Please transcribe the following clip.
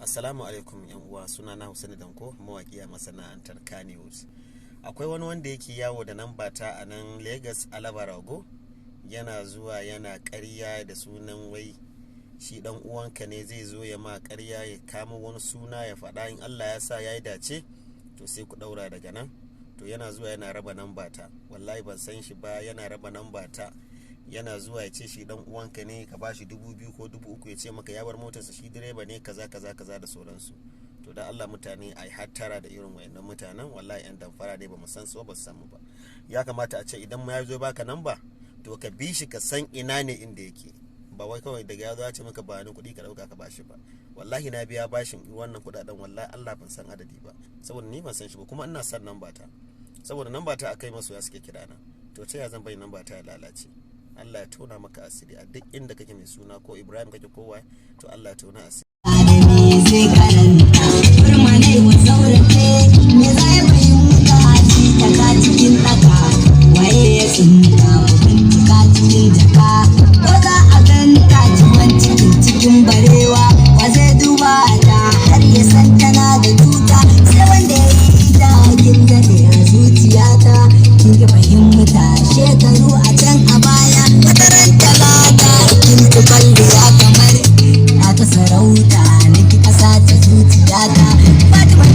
Assalamu alaikum yan uwa, suna na Hussein Danko, mawaki a masana'antar Kannywood. Akwai wani wanda yake yawo da namba ta a nan Lagos Alabarago, yana zuwa yana ƙarya da sunan wai shi dan uwanka ne, zai zo ya ma ƙarya ya kama wani suna ya faɗa, in Allah ya sa yayi dace to sai ku ɗaura daga nan. To yana zuwa yana raba namba ta, wallahi ban san shi ba, yana raba namba ta, yana zuwa ya ce shi dan uwanka ne, ka bashi 2,000 ko 3,000, ya ce maka ya bar motarsa, shi direba ne, kaza kaza kaza da sauransu. To da Allah mutane ai hattara da irin wayannan mutanen, wallahi yan damfara dai bamu san su ba su samu ba. Ya kamata a ce idan ma ya zo baka namba to ka bi shi, ka san ina ne inda yake, ba wai kawai daga ya zo ya ce maka ba ni kuɗi ka dauka ka bashi ba. Wallahi na biya bashin wannan kuɗaɗen, wallahi Allah ban san adadi ba, saboda ni ban san shi ba, kuma ina son namba ta, saboda namba ta akai masoya suke kirana. To ta ya zan bai namba ta ya lalace? Allah ya tona maka asiri a duk inda kake mai suna, ko Ibrahim kake kowa, to Allah ya tona asiri. Shekaru a can a baya, wataran talata kin kwalliya kamar ta sarauta, niki kasa ta zuciya ta Fatima.